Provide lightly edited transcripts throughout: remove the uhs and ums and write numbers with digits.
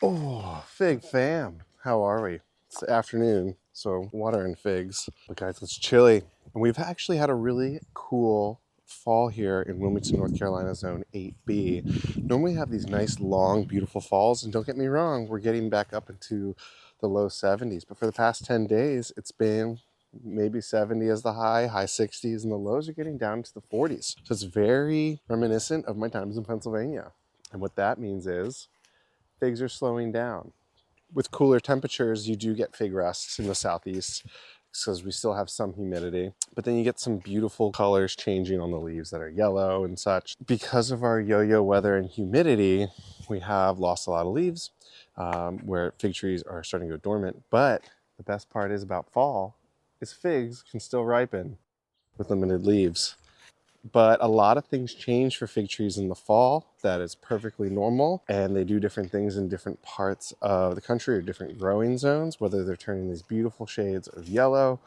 Oh, fig fam, how are we? It's the afternoon, so water and figs. But guys, it's chilly. And we've actually had a really cool fall here in Wilmington, North Carolina, zone 8B. Normally have these nice, long, beautiful falls, and don't get me wrong, we're getting back up into the low 70s. But for the past 10 days, it's been maybe 70 as the high 60s, and the lows are getting down to the 40s. So it's very reminiscent of my times in Pennsylvania. And what that means is figs are slowing down. With cooler temperatures, you do get fig rests in the southeast because we still have some humidity, but then you get some beautiful colors changing on the leaves that are yellow and such. Because of our yo-yo weather and humidity, we have lost a lot of leaves where fig trees are starting to go dormant. But the best part is about fall is figs can still ripen with limited leaves. But a lot of things change for fig trees in the fall. That is perfectly normal. And they do different things in different parts of the country or different growing zones, whether they're turning these beautiful shades of yellow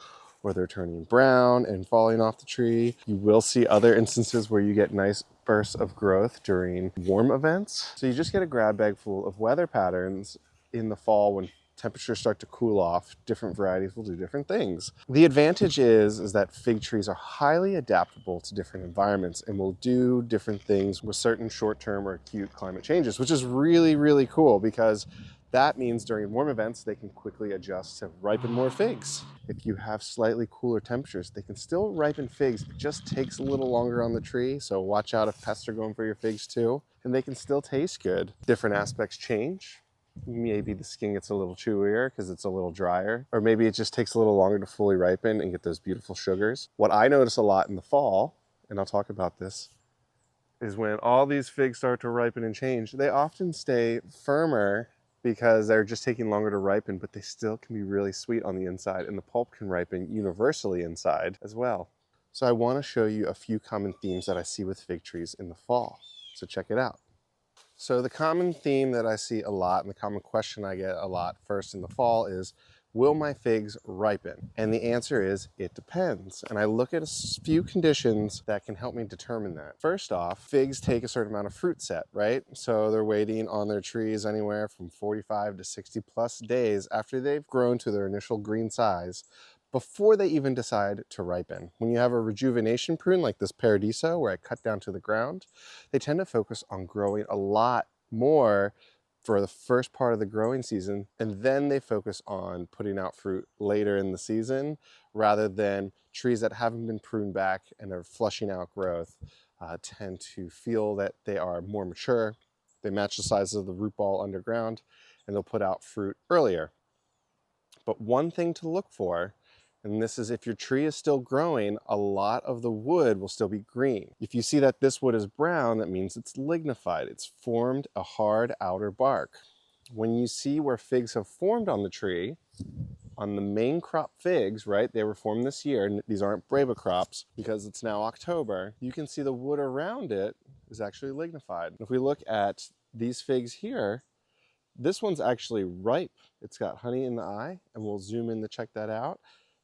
or they're turning brown and falling off the tree. You will see other instances where you get nice bursts of growth during warm events. So you just get a grab bag full of weather patterns in the fall when temperatures start to cool off. Different varieties will do different things. The advantage is that fig trees are highly adaptable to different environments and will do different things with certain short-term or acute climate changes, which is really, really cool because that means during warm events, they can quickly adjust to ripen more figs. If you have slightly cooler temperatures, they can still ripen figs. It just takes a little longer on the tree, so watch out if pests are going for your figs too. And they can still taste good. Different aspects change. Maybe the skin gets a little chewier because it's a little drier, or maybe it just takes a little longer to fully ripen and get those beautiful sugars. What I notice a lot in the fall, and I'll talk about this, is when all these figs start to ripen and change, they often stay firmer because they're just taking longer to ripen, but they still can be really sweet on the inside, and the pulp can ripen universally inside as well. So I want to show you a few common themes that I see with fig trees in the fall. So check it out. So the common theme that I see a lot and the common question I get a lot first in the fall is, will my figs ripen? And the answer is, it depends. And I look at a few conditions that can help me determine that. First off, figs take a certain amount of fruit set, right? So they're waiting on their trees anywhere from 45 to 60 plus days after they've grown to their initial green size before they even decide to ripen. When you have a rejuvenation prune like this Paradiso, where I cut down to the ground, they tend to focus on growing a lot more for the first part of the growing season, and then they focus on putting out fruit later in the season, rather than trees that haven't been pruned back and are flushing out growth tend to feel that they are more mature. They match the size of the root ball underground, and they'll put out fruit earlier. But one thing to look for, and this is if your tree is still growing, a lot of the wood will still be green. If you see that this wood is brown, that means it's lignified. It's formed a hard outer bark. When you see where figs have formed on the tree, on the main crop figs, right, they were formed this year, and these aren't Brava crops because it's now October, you can see the wood around it is actually lignified. If we look at these figs here, this one's actually ripe. It's got honey in the eye, and we'll zoom in to check that out.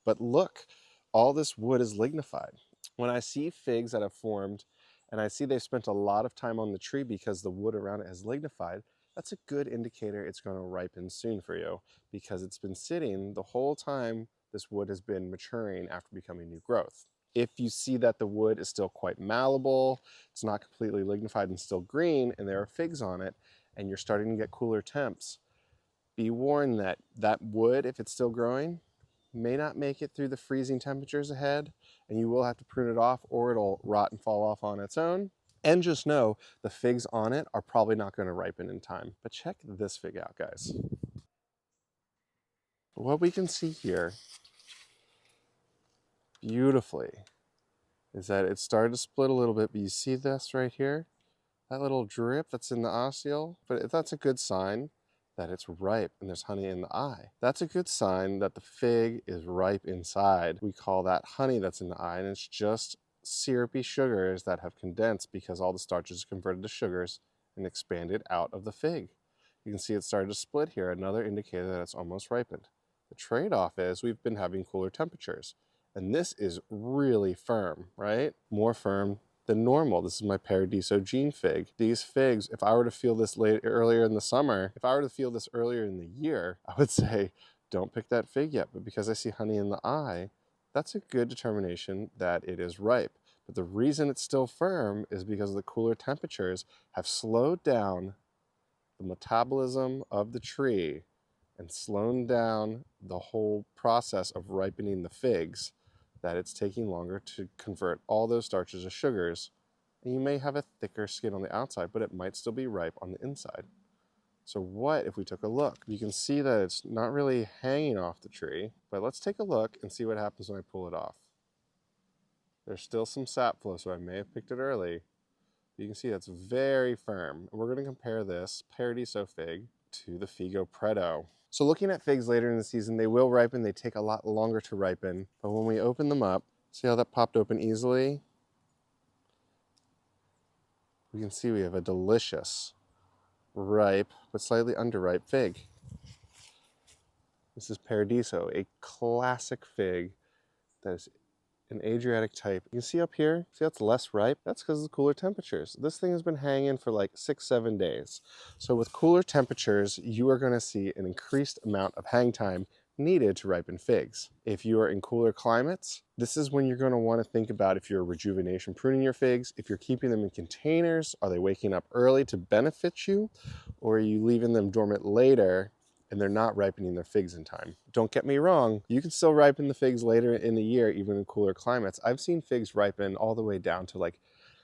But look, all this wood is lignified. When I see figs that have formed and I see they've spent a lot of time on the tree because the wood around it has lignified, that's a good indicator it's going to ripen soon for you, because it's been sitting the whole time this wood has been maturing after becoming new growth. If you see that the wood is still quite malleable, it's not completely lignified and still green, and there are figs on it, and you're starting to get cooler temps, be warned that that wood, if it's still growing, may not make it through the freezing temperatures ahead, and you will have to prune it off, or it'll rot and fall off on its own. And just know the figs on it are probably not going to ripen in time. But check this fig out, guys. What we can see here beautifully is that it started to split a little bit, but you see this right here? That little drip that's in the ostiole, but that's a good sign that it's ripe and there's honey in the eye. That's a good sign that the fig is ripe inside. We call that honey that's in the eye, and it's just syrupy sugars that have condensed because all the starches are converted to sugars and expanded out of the fig. You can see it started to split here, another indicator that it's almost ripened. The trade-off is we've been having cooler temperatures. And this is really firm, right? More firm than normal. This is my Paradiso Gene fig. These figs, if I were to feel this earlier in the summer, if I were to feel this earlier in the year, I would say, don't pick that fig yet. But because I see honey in the eye, that's a good determination that it is ripe. But the reason it's still firm is because the cooler temperatures have slowed down the metabolism of the tree and slowing down the whole process of ripening the figs, that it's taking longer to convert all those starches to sugars. And you may have a thicker skin on the outside, but it might still be ripe on the inside. So what if we took a look? You can see that it's not really hanging off the tree, but let's take a look and see what happens when I pull it off. There's still some sap flow, so I may have picked it early. You can see that's very firm. We're going to compare this Paradiso fig to the Figo Preto. So looking at figs later in the season, they will ripen. They take a lot longer to ripen. But when we open them up, see how that popped open easily? We can see we have a delicious, ripe, but slightly underripe fig. This is Paradiso, a classic fig that is an Adriatic type. You can see up here, see how it's less ripe? That's because of the cooler temperatures. This thing has been hanging for like 6-7 days. So with cooler temperatures, you are going to see an increased amount of hang time needed to ripen figs. If you are in cooler climates, this is when you're going to want to think about if you're rejuvenation pruning your figs, if you're keeping them in containers, are they waking up early to benefit you, or are you leaving them dormant later and they're not ripening their figs in time. Don't get me wrong, you can still ripen the figs later in the year, even in cooler climates. I've seen figs ripen all the way down to, like,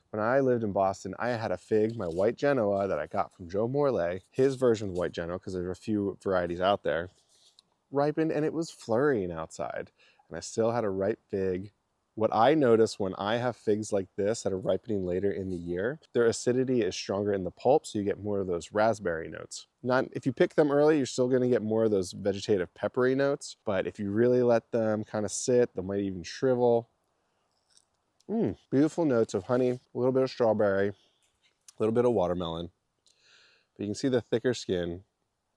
when I lived in Boston, I had a fig, my white Genoa, that I got from Joe Morley, his version of white Genoa, because there's a few varieties out there, ripened and it was flurrying outside. And I still had a ripe fig. What I notice when I have figs like this that are ripening later in the year, their acidity is stronger in the pulp, so you get more of those raspberry notes. If you pick them early, you're still gonna get more of those vegetative peppery notes, but if you really let them kind of sit, they might even shrivel. Beautiful notes of honey, a little bit of strawberry, a little bit of watermelon. But you can see the thicker skin,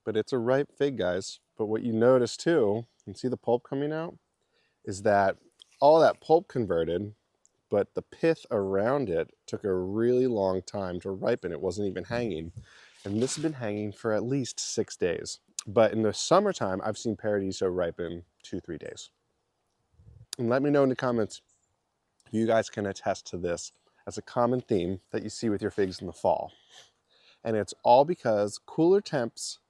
but it's a ripe fig, guys. But what you notice too, you can see the pulp coming out, is that all that pulp converted, but the pith around it took a really long time to ripen. It wasn't even hanging. And this has been hanging for at least 6 days. But in the summertime, I've seen Paradiso ripen 2-3 days. And let me know in the comments if you guys can attest to this as a common theme that you see with your figs in the fall. And it's all because cooler temps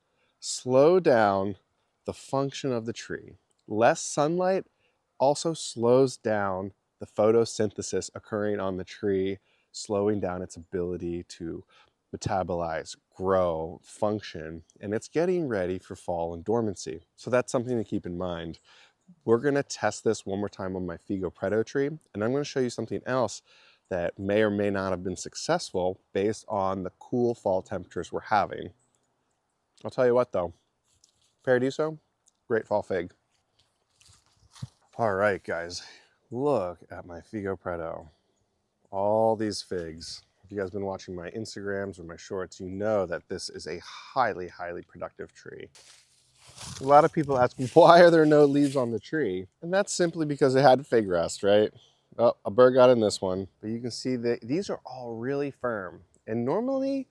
slow down the function of the tree. Less sunlight also slows down the photosynthesis occurring on the tree, slowing down its ability to metabolize, grow, function, and it's getting ready for fall and dormancy. So that's something to keep in mind. We're gonna test this one more time on my Figo Preto tree, and I'm gonna show you something else that may or may not have been successful based on the cool fall temperatures we're having. I'll tell you what though, Paradiso, great fall fig. All right, guys, look at my Figo Preto. All these figs. If you guys have been watching my Instagrams or my shorts, you know that this is a highly, highly productive tree. A lot of people ask, why are there no leaves on the tree? And that's simply because it had fig rest, right? Oh, a bird got in this one. But you can see that these are all really firm. And normally,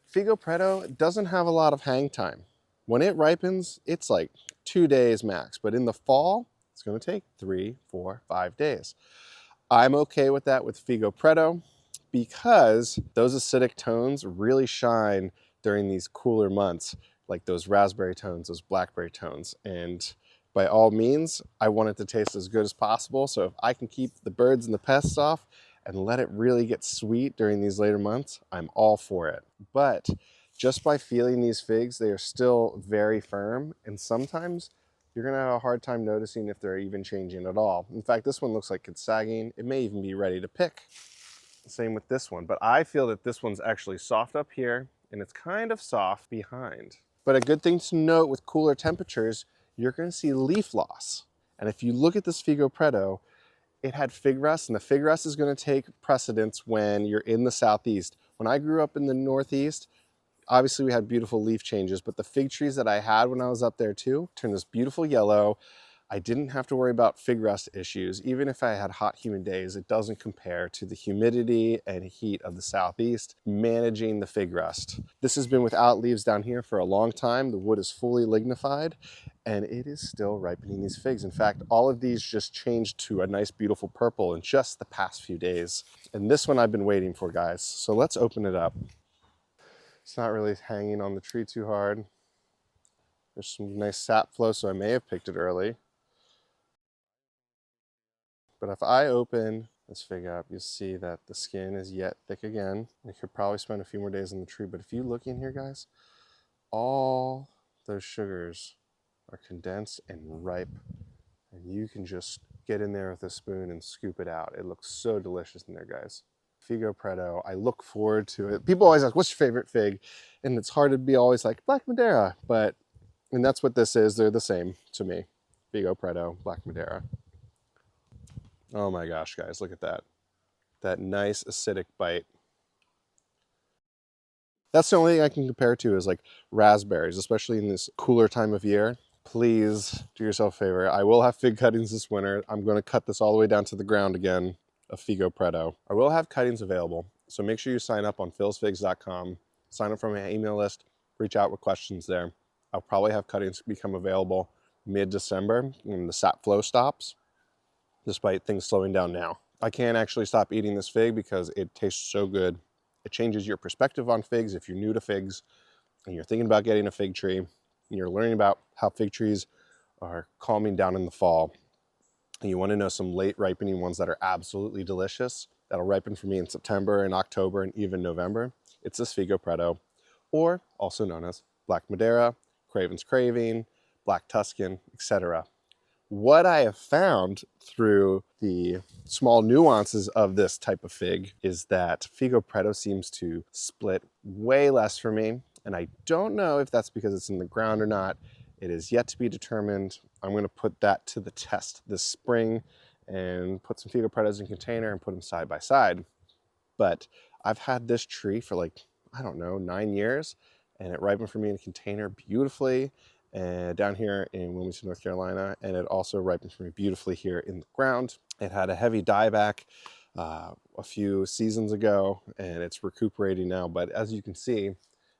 Figo Preto doesn't have a lot of hang time. When it ripens, it's like 2 days max. But in the fall, it's gonna take 3, 4, 5 days. I'm okay with that with Figo Preto because those acidic tones really shine during these cooler months, like those raspberry tones, those blackberry tones. And by all means, I want it to taste as good as possible. So if I can keep the birds and the pests off and let it really get sweet during these later months, I'm all for it. But just by feeling these figs, they are still very firm. And sometimes you're gonna have a hard time noticing if they're even changing at all. In fact, this one looks like it's sagging. It may even be ready to pick. Same with this one, but I feel that this one's actually soft up here and it's kind of soft behind. But a good thing to note with cooler temperatures, you're gonna see leaf loss. And if you look at this Figo Preto, it had fig rest, and the fig rest is gonna take precedence when you're in the Southeast. When I grew up in the Northeast, Obviously we had beautiful leaf changes, but the fig trees that I had when I was up there too turned this beautiful yellow. I didn't have to worry about fig rust issues. Even if I had hot, humid days, it doesn't compare to the humidity and heat of the southeast managing the fig rust. This has been without leaves down here for a long time. The wood is fully lignified and it is still ripening these figs. In fact, all of these just changed to a nice, beautiful purple in just the past few days. And this one I've been waiting for, guys. So let's open it up. It's not really hanging on the tree too hard. There's some nice sap flow, so I may have picked it early. But if I open this fig up, you'll see that the skin is yet thick again. You could probably spend a few more days on the tree, but if you look in here, guys, all those sugars are condensed and ripe, and you can just get in there with a spoon and scoop it out. It looks so delicious in there, guys. Figo Preto, I look forward to it. People always ask, what's your favorite fig? And it's hard to be always like Black Madeira, and that's what this is. They're the same to me. Figo Preto, Black Madeira. Oh my gosh, guys, look at that. That nice acidic bite. That's the only thing I can compare to is like raspberries, especially in this cooler time of year. Please do yourself a favor. I will have fig cuttings this winter. I'm going to cut this all the way down to the ground again of Figo Preto. I will have cuttings available, so make sure you sign up on philsfigs.com. Sign up for my email list. Reach out with questions there. I'll probably have cuttings become available mid-December when the sap flow stops, despite things slowing down now. I can't actually stop eating this fig because it tastes so good. It changes your perspective on figs if you're new to figs and you're thinking about getting a fig tree and you're learning about how fig trees are calming down in the fall. And you want to know some late ripening ones that are absolutely delicious. That'll ripen for me in September and October and even November. It's this Figo Preto, or also known as Black Madeira, Craven's Craving, Black Tuscan, etc. What I have found through the small nuances of this type of fig is that Figo Preto seems to split way less for me. And I don't know if that's because it's in the ground or not. It is yet to be determined. I'm going to put that to the test this spring and put some Figo Pretos in a container and put them side by side. But I've had this tree for like, I don't know, 9 years, and it ripened for me in a container beautifully down here in Wilmington, North Carolina, and it also ripened for me beautifully here in the ground. It had a heavy dieback a few seasons ago, and it's recuperating now. But as you can see,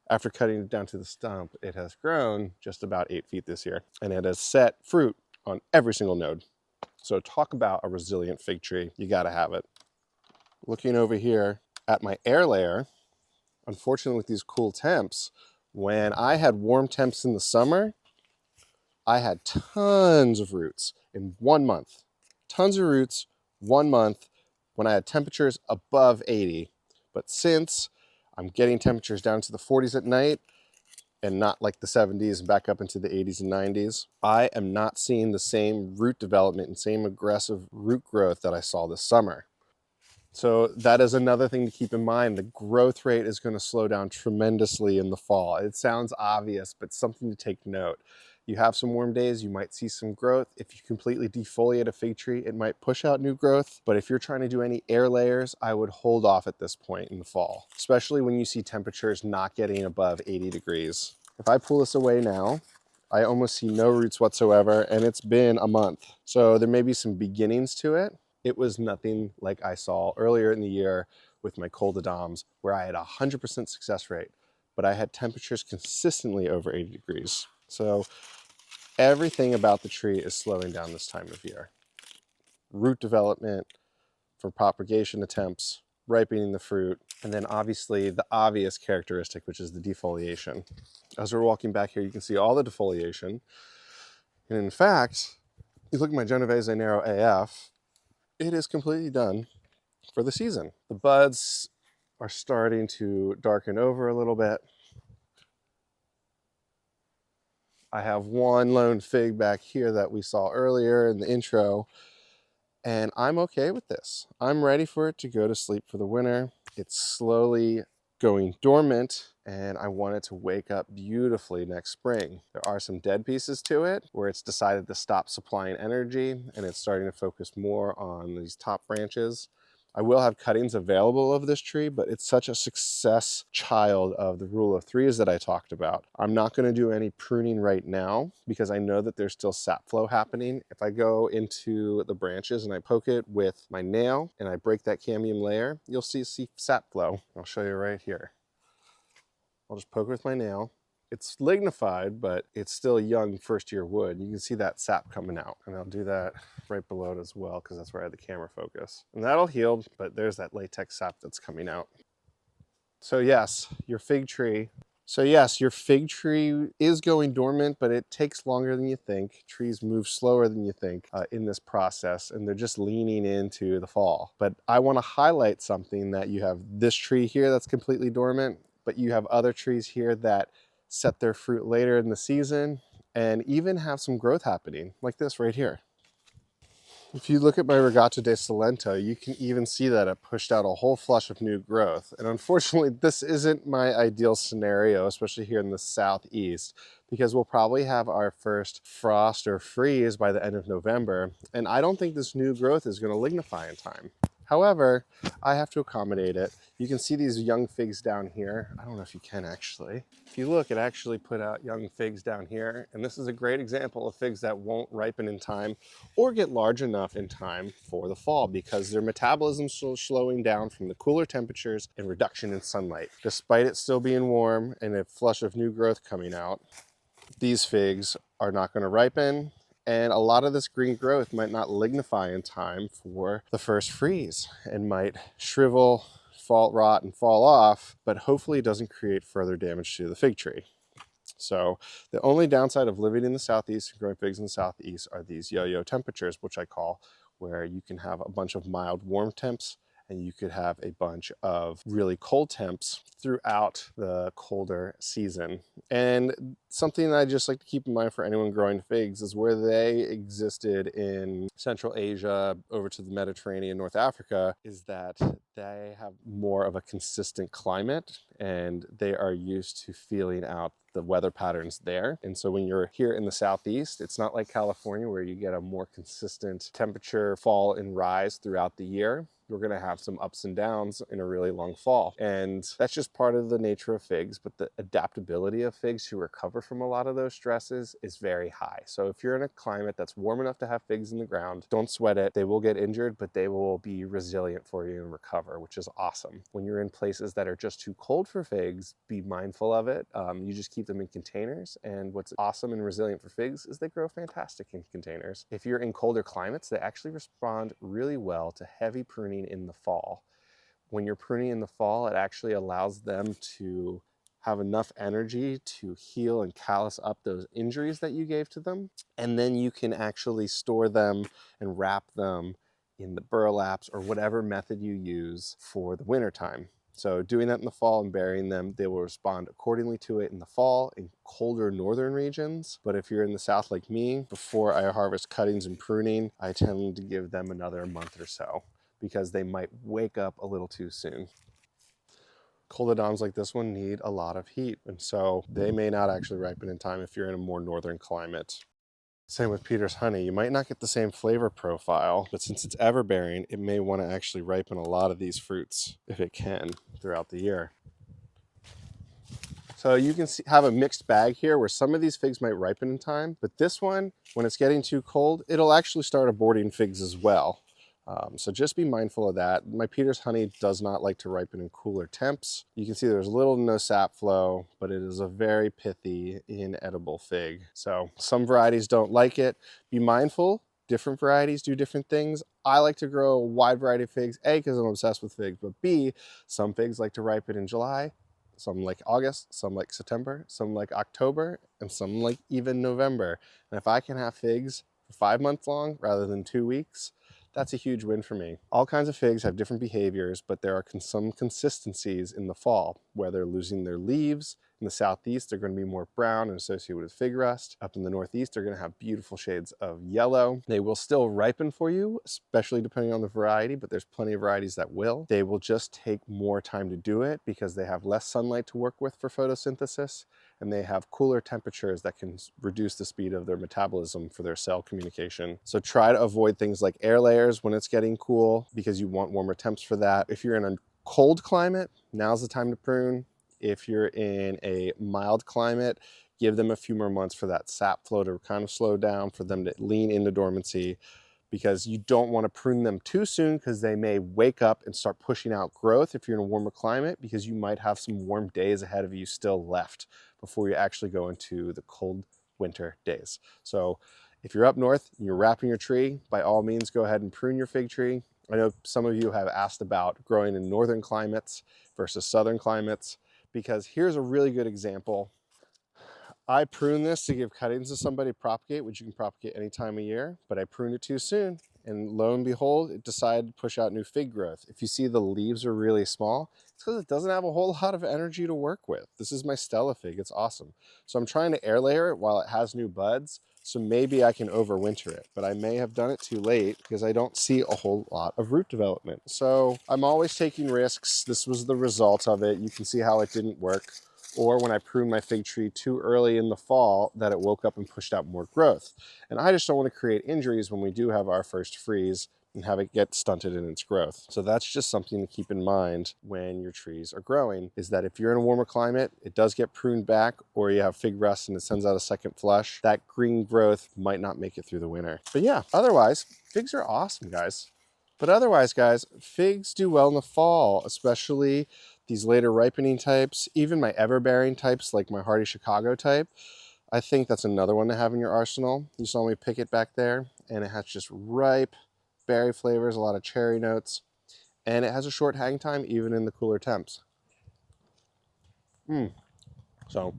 after cutting it down to the stump, it has grown just about 8 feet this year, and it has set fruit on every single node. So talk about a resilient fig tree. You got to have it. Looking over here at my air layer, unfortunately with these cool temps, when I had warm temps in the summer, I had tons of roots in 1 month. Tons of roots, 1 month, when I had temperatures above 80. But since I'm getting temperatures down to the 40s at night and not like the 70s and back up into the 80s and 90s, I am not seeing the same root development and same aggressive root growth that I saw this summer. So that is another thing to keep in mind. The growth rate is going to slow down tremendously in the fall. It sounds obvious, but something to take note. You have some warm days, you might see some growth. If you completely defoliate a fig tree, it might push out new growth. But if you're trying to do any air layers, I would hold off at this point in the fall, especially when you see temperatures not getting above 80 degrees. If I pull this away now, I almost see no roots whatsoever, and it's been a month. So there may be some beginnings to it. It was nothing like I saw earlier in the year with my coldodons, where I had a 100% success rate, but I had temperatures consistently over 80 degrees. So everything about the tree is slowing down this time of year. Root development for propagation attempts, ripening the fruit, and then obviously the obvious characteristic, which is the defoliation. As we're walking back here, you can see all the defoliation. And in fact, you look at my Genovese Nero AF, it is completely done for the season. The buds are starting to darken over a little bit. I have one lone fig back here that we saw earlier in the intro, and I'm okay with this. I'm ready for it to go to sleep for the winter. It's slowly going dormant, and I want it to wake up beautifully next spring. There are some dead pieces to it where it's decided to stop supplying energy, and it's starting to focus more on these top branches. I will have cuttings available of this tree, but it's such a success child of the rule of threes that I talked about. I'm not going to do any pruning right now because I know that there's still sap flow happening. If I go into the branches and I poke it with my nail and I break that cambium layer, you'll see sap flow. I'll show you right here. I'll just poke it with my nail. It's lignified, but it's still young first-year wood. You can see that sap coming out. And I'll do that right below it as well because that's where I had the camera focus. And that'll heal, but there's that latex sap that's coming out. So yes, your fig tree. So yes, your fig tree is going dormant, but it takes longer than you think. Trees move slower than you think in this process, and they're just leaning into the fall. But I want to highlight something, that you have this tree here that's completely dormant, but you have other trees here that set their fruit later in the season and even have some growth happening, like this right here. If you look at my Regatta de Salento, you can even see that it pushed out a whole flush of new growth. And unfortunately, this isn't my ideal scenario, especially here in the southeast, because we'll probably have our first frost or freeze by the end of November. And I don't think this new growth is going to lignify in time. However, I have to accommodate it. You can see these young figs down here. I don't know if you can actually. If you look, it actually put out young figs down here. And this is a great example of figs that won't ripen in time or get large enough in time for the fall because their metabolism is slowing down from the cooler temperatures and reduction in sunlight. Despite it still being warm and a flush of new growth coming out, these figs are not going to ripen. And a lot of this green growth might not lignify in time for the first freeze and might shrivel, fall, rot, and fall off, but hopefully it doesn't create further damage to the fig tree. So the only downside of living in the southeast and growing figs in the southeast are these yo-yo temperatures, which I call, where you can have a bunch of mild warm temps and you could have a bunch of really cold temps throughout the colder season. And something that I just like to keep in mind for anyone growing figs is where they existed in Central Asia over to the Mediterranean, North Africa, is that they have more of a consistent climate and they are used to feeling out the weather patterns there. And so when you're here in the southeast, it's not like California where you get a more consistent temperature fall and rise throughout the year. We're going to have some ups and downs in a really long fall. And that's just part of the nature of figs, but the adaptability of figs to recover from a lot of those stresses is very high. So if you're in a climate that's warm enough to have figs in the ground, don't sweat it. They will get injured, but they will be resilient for you and recover, which is awesome. When you're in places that are just too cold for figs, be mindful of it. You just keep them in containers. And what's awesome and resilient for figs is they grow fantastic in containers. If you're in colder climates, they actually respond really well to heavy pruning in the fall. When you're pruning in the fall, it actually allows them to have enough energy to heal and callus up those injuries that you gave to them. And then you can actually store them and wrap them in the burlaps or whatever method you use for the winter time. So doing that in the fall and burying them, they will respond accordingly to it in the fall in colder northern regions. But if you're in the south like me, before I harvest cuttings and pruning, I tend to give them another month or so because they might wake up a little too soon. Coledoms like this one need a lot of heat, and so they may not actually ripen in time if you're in a more northern climate. Same with Peter's honey. You might not get the same flavor profile, but since it's everbearing, it may want to actually ripen a lot of these fruits if it can throughout the year. So you can have a mixed bag here where some of these figs might ripen in time, but this one, when it's getting too cold, it'll actually start aborting figs as well. So just be mindful of that. My Peter's honey does not like to ripen in cooler temps. You can see there's little to no sap flow, but it is a very pithy, inedible fig. So some varieties don't like it. Be mindful. Different varieties do different things. I like to grow a wide variety of figs, A, because I'm obsessed with figs, but B, some figs like to ripen in July, some like August, some like September, some like October, and some like even November. And if I can have figs for 5 months long rather than 2 weeks, that's a huge win for me. All kinds of figs have different behaviors, but there are some consistencies in the fall, where they're losing their leaves. In the southeast, they're going to be more brown and associated with fig rust. Up in the northeast, they're going to have beautiful shades of yellow. They will still ripen for you, especially depending on the variety, but there's plenty of varieties that will. They will just take more time to do it because they have less sunlight to work with for photosynthesis. and they have cooler temperatures that can reduce the speed of their metabolism for their cell communication. So try to avoid things like air layers when it's getting cool, because you want warmer temps for that. If you're in a cold climate, now's the time to prune. If you're in a mild climate, give them a few more months for that sap flow to kind of slow down, for them to lean into dormancy, because you don't want to prune them too soon, because they may wake up and start pushing out growth if you're in a warmer climate, because you might have some warm days ahead of you still left before you actually go into the cold winter days. So if you're up north and you're wrapping your tree, by all means go ahead and prune your fig tree. I know some of you have asked about growing in northern climates versus southern climates, because here's a really good example. I prune this to give cuttings to somebody to propagate, which you can propagate any time of year, but I pruned it too soon, and lo and behold, it decided to push out new fig growth. If you see the leaves are really small, it's because it doesn't have a whole lot of energy to work with. This is my Stella fig, it's awesome. So I'm trying to air layer it while it has new buds, so maybe I can overwinter it, but I may have done it too late because I don't see a whole lot of root development. So I'm always taking risks. This was the result of it. You can see how it didn't work. Or when I pruned my fig tree too early in the fall, that it woke up and pushed out more growth. And I just don't want to create injuries when we do have our first freeze and have it get stunted in its growth. So that's just something to keep in mind when your trees are growing, is that if you're in a warmer climate, it does get pruned back, or you have fig rust and it sends out a second flush, that green growth might not make it through the winter. But yeah, otherwise, figs are awesome, guys. But otherwise, guys, figs do well in the fall, especially these later ripening types, even my ever-bearing types like my hardy Chicago type. I think that's another one to have in your arsenal. You saw me pick it back there, and it has just ripe berry flavors, a lot of cherry notes, and it has a short hang time even in the cooler temps. So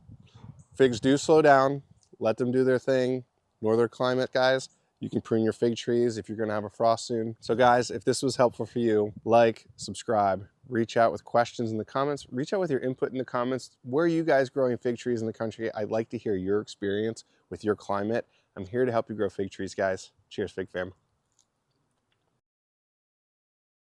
figs do slow down. Let them do their thing. Northern climate, guys, you can prune your fig trees if you're going to have a frost soon. So guys, if this was helpful for you, like, subscribe, reach out with questions in the comments, reach out with your input in the comments. Where are you guys growing fig trees in the country? I'd like to hear your experience with your climate. I'm here to help you grow fig trees, guys. Cheers, fig fam.